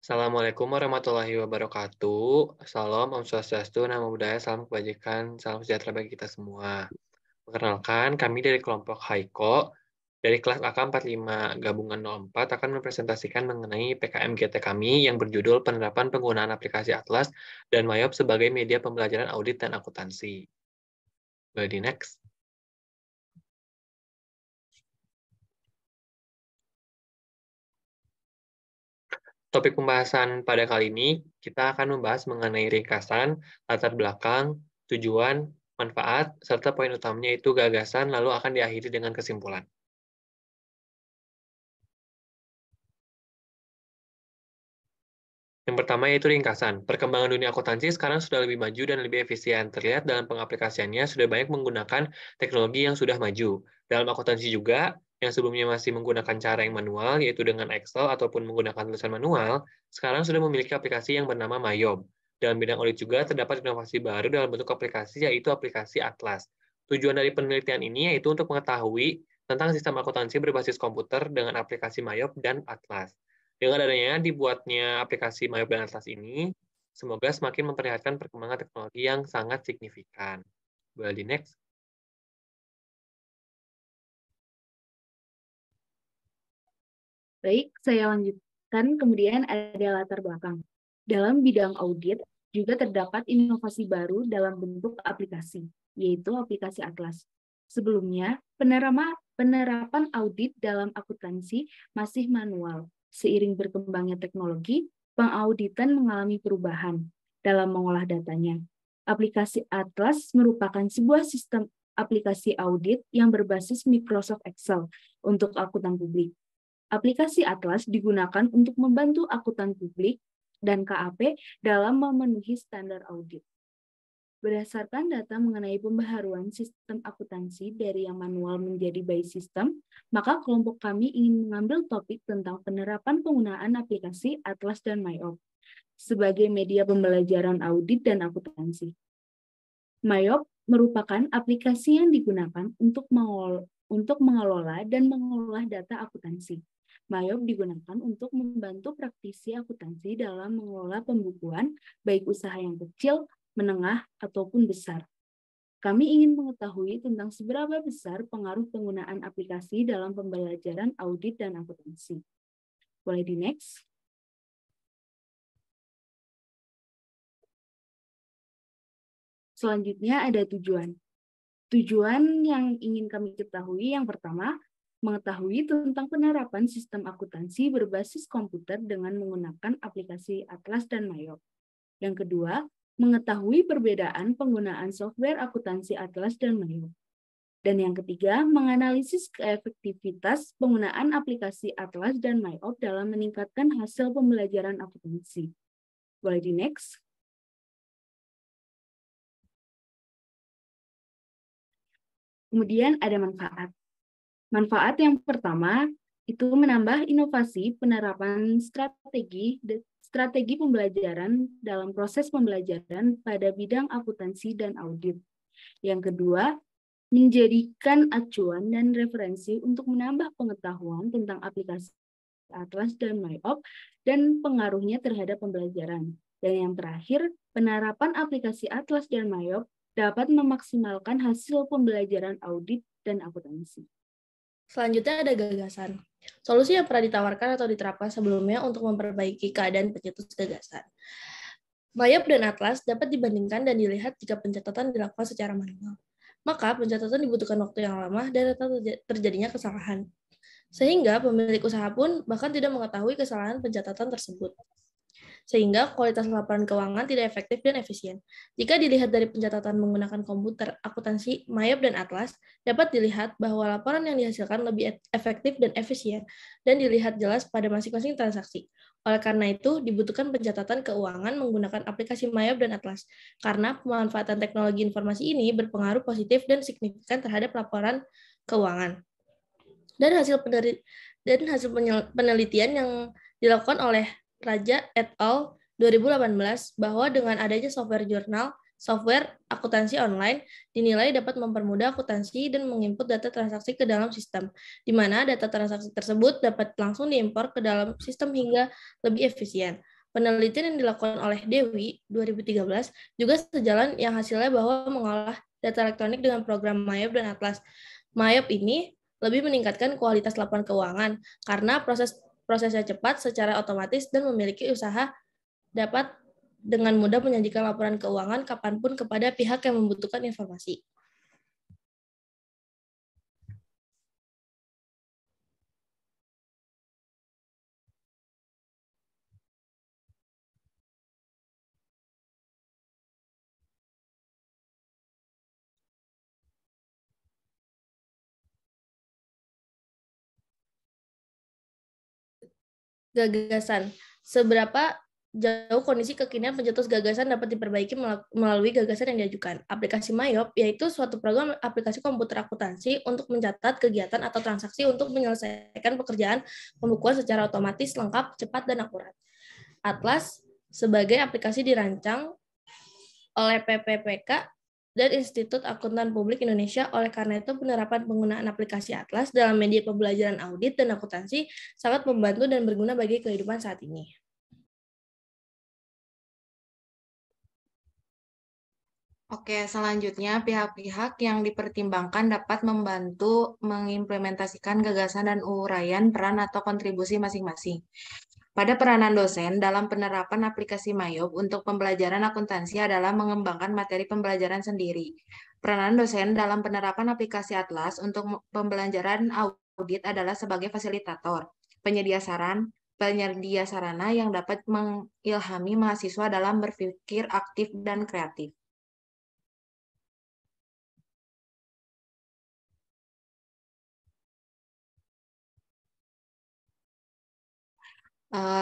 Assalamualaikum warahmatullahi wabarakatuh. Salam, Om Swastiastu, Namo Buddhaya, salam kebajikan, salam sejahtera bagi kita semua. Perkenalkan, kami dari kelompok Haiko, dari kelas AK45 Gabungan 04 akan mempresentasikan mengenai PKM GT kami yang berjudul Penerapan Penggunaan Aplikasi Atlas dan Mayop sebagai Media Pembelajaran Audit dan Akuntansi. Boleh di next. Topik pembahasan pada kali ini, kita akan membahas mengenai ringkasan, latar belakang, tujuan, manfaat, serta poin utamanya itu gagasan, lalu akan diakhiri dengan kesimpulan. Yang pertama yaitu ringkasan. Perkembangan dunia akuntansi sekarang sudah lebih maju dan lebih efisien. Terlihat dalam pengaplikasiannya sudah banyak menggunakan teknologi yang sudah maju. Dalam akuntansi juga, yang sebelumnya masih menggunakan cara yang manual, yaitu dengan Excel ataupun menggunakan tulisan manual, sekarang sudah memiliki aplikasi yang bernama Mayob. Dalam bidang audit juga terdapat inovasi baru dalam bentuk aplikasi, yaitu aplikasi Atlas. Tujuan dari penelitian ini yaitu untuk mengetahui tentang sistem akuntansi berbasis komputer dengan aplikasi Mayob dan Atlas. Dengan adanya dibuatnya aplikasi Mayob dan Atlas ini, semoga semakin memperlihatkan perkembangan teknologi yang sangat signifikan. Boleh di next. Baik, saya lanjutkan. Kemudian ada latar belakang. Dalam bidang audit juga terdapat inovasi baru dalam bentuk aplikasi, yaitu aplikasi Atlas. Sebelumnya, penerapan audit dalam akuntansi masih manual. Seiring berkembangnya teknologi, pengauditan mengalami perubahan dalam mengolah datanya. Aplikasi Atlas merupakan sebuah sistem aplikasi audit yang berbasis Microsoft Excel untuk akuntan publik. Aplikasi Atlas digunakan untuk membantu akuntan publik dan KAP dalam memenuhi standar audit. Berdasarkan data mengenai pembaharuan sistem akuntansi dari yang manual menjadi by system, maka kelompok kami ingin mengambil topik tentang penerapan penggunaan aplikasi Atlas dan Mayop sebagai media pembelajaran audit dan akuntansi. Mayop merupakan aplikasi yang digunakan untuk mengelola dan mengolah data akuntansi. Mayop digunakan untuk membantu praktisi akuntansi dalam mengelola pembukuan, baik usaha yang kecil, menengah, ataupun besar. Kami ingin mengetahui tentang seberapa besar pengaruh penggunaan aplikasi dalam pembelajaran audit dan akuntansi. Boleh di next. Selanjutnya ada tujuan. Tujuan yang ingin kami ketahui yang pertama, mengetahui tentang penerapan sistem akuntansi berbasis komputer dengan menggunakan aplikasi Atlas dan Mayop. Yang kedua, mengetahui perbedaan penggunaan software akuntansi Atlas dan Mayop. Dan yang ketiga, menganalisis keefektivitas penggunaan aplikasi Atlas dan Mayop dalam meningkatkan hasil pembelajaran akuntansi. Boleh di next. Kemudian ada manfaat. Manfaat yang pertama itu menambah inovasi penerapan strategi pembelajaran dalam proses pembelajaran pada bidang akuntansi dan audit. Yang kedua, menjadikan acuan dan referensi untuk menambah pengetahuan tentang aplikasi Atlas dan Mayop dan pengaruhnya terhadap pembelajaran. Dan yang terakhir, penerapan aplikasi Atlas dan Mayop dapat memaksimalkan hasil pembelajaran audit dan akuntansi. Selanjutnya ada gagasan. Solusi yang pernah ditawarkan atau diterapkan sebelumnya untuk memperbaiki keadaan pencetus gagasan. Mayop dan Atlas dapat dibandingkan dan dilihat jika pencatatan dilakukan secara manual. Maka pencatatan dibutuhkan waktu yang lama dan terjadinya kesalahan. Sehingga pemilik usaha pun bahkan tidak mengetahui kesalahan pencatatan tersebut. Sehingga kualitas laporan keuangan tidak efektif dan efisien. Jika dilihat dari pencatatan menggunakan komputer, akuntansi, Mayop, dan Atlas, dapat dilihat bahwa laporan yang dihasilkan lebih efektif dan efisien, dan dilihat jelas pada masing-masing transaksi. Oleh karena itu, dibutuhkan pencatatan keuangan menggunakan aplikasi Mayop dan Atlas, karena pemanfaatan teknologi informasi ini berpengaruh positif dan signifikan terhadap laporan keuangan. Dan hasil penelitian yang dilakukan oleh Raja et al. 2018 bahwa dengan adanya software akuntansi online dinilai dapat mempermudah akuntansi dan menginput data transaksi ke dalam sistem, di mana data transaksi tersebut dapat langsung diimpor ke dalam sistem hingga lebih efisien. Penelitian yang dilakukan oleh Dewi 2013 juga sejalan yang hasilnya bahwa mengolah data elektronik dengan program Mayop dan Atlas. Mayop ini lebih meningkatkan kualitas laporan keuangan karena prosesnya cepat secara otomatis dan memiliki usaha dapat dengan mudah menyajikan laporan keuangan kapanpun kepada pihak yang membutuhkan informasi. Gagasan. Seberapa jauh kondisi kekinian pencetus gagasan dapat diperbaiki melalui gagasan yang diajukan. Aplikasi Mayop yaitu suatu program aplikasi komputer akuntansi untuk mencatat kegiatan atau transaksi untuk menyelesaikan pekerjaan pembukuan secara otomatis, lengkap, cepat, dan akurat. Atlas sebagai aplikasi dirancang oleh PPPK dan Institut Akuntan Publik Indonesia. Oleh karena itu, penerapan penggunaan aplikasi Atlas dalam media pembelajaran audit dan akuntansi sangat membantu dan berguna bagi kehidupan saat ini. Oke, selanjutnya pihak-pihak yang dipertimbangkan dapat membantu mengimplementasikan gagasan dan uraian peran atau kontribusi masing-masing. Pada peranan dosen dalam penerapan aplikasi Mayop untuk pembelajaran akuntansi adalah mengembangkan materi pembelajaran sendiri. Peranan dosen dalam penerapan aplikasi Atlas untuk pembelajaran audit adalah sebagai fasilitator, penyedia sarana yang dapat mengilhami mahasiswa dalam berpikir aktif dan kreatif.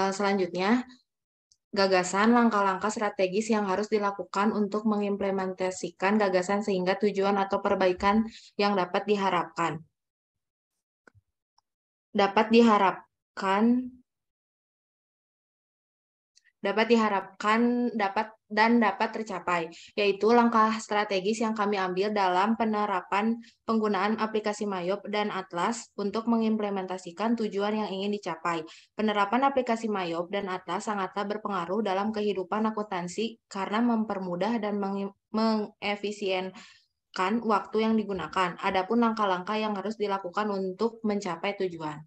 Selanjutnya, gagasan langkah-langkah strategis yang harus dilakukan untuk mengimplementasikan gagasan sehingga tujuan atau perbaikan yang dapat diharapkan dapat tercapai, yaitu langkah strategis yang kami ambil dalam penerapan penggunaan aplikasi Mayop dan Atlas untuk mengimplementasikan tujuan yang ingin dicapai. Penerapan aplikasi Mayop dan Atlas sangatlah berpengaruh dalam kehidupan akuntansi karena mempermudah dan mengefisienkan waktu yang digunakan. Adapun langkah-langkah yang harus dilakukan untuk mencapai tujuan.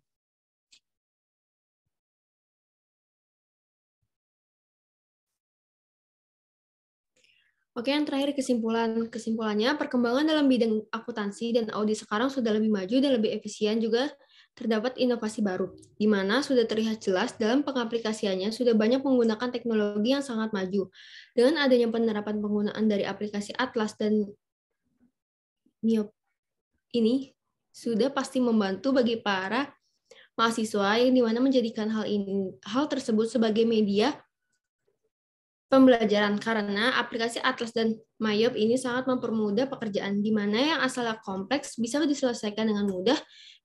Oke, yang terakhir kesimpulannya, perkembangan dalam bidang akuntansi dan audit sekarang sudah lebih maju dan lebih efisien, juga terdapat inovasi baru, di mana sudah terlihat jelas dalam pengaplikasiannya sudah banyak menggunakan teknologi yang sangat maju. Dengan adanya penerapan penggunaan dari aplikasi Atlas dan Mayop ini, sudah pasti membantu bagi para mahasiswa yang dimana menjadikan hal tersebut sebagai media pembelajaran, karena aplikasi Atlas dan Mayop ini sangat mempermudah pekerjaan, di mana yang asalnya kompleks bisa diselesaikan dengan mudah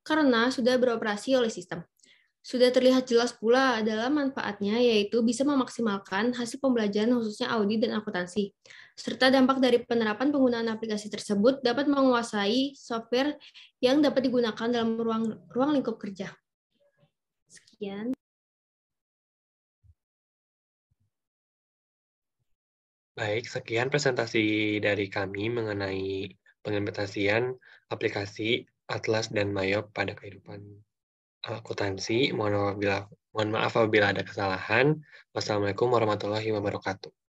karena sudah beroperasi oleh sistem. Sudah terlihat jelas pula dalam manfaatnya, yaitu bisa memaksimalkan hasil pembelajaran khususnya audit dan akuntansi, serta dampak dari penerapan penggunaan aplikasi tersebut dapat menguasai software yang dapat digunakan dalam ruang lingkup kerja. Sekian. Baik, sekian presentasi dari kami mengenai pengimplementasian aplikasi Atlas dan Mayop pada kehidupan akuntansi. Mohon maaf apabila ada kesalahan. Wassalamualaikum warahmatullahi wabarakatuh.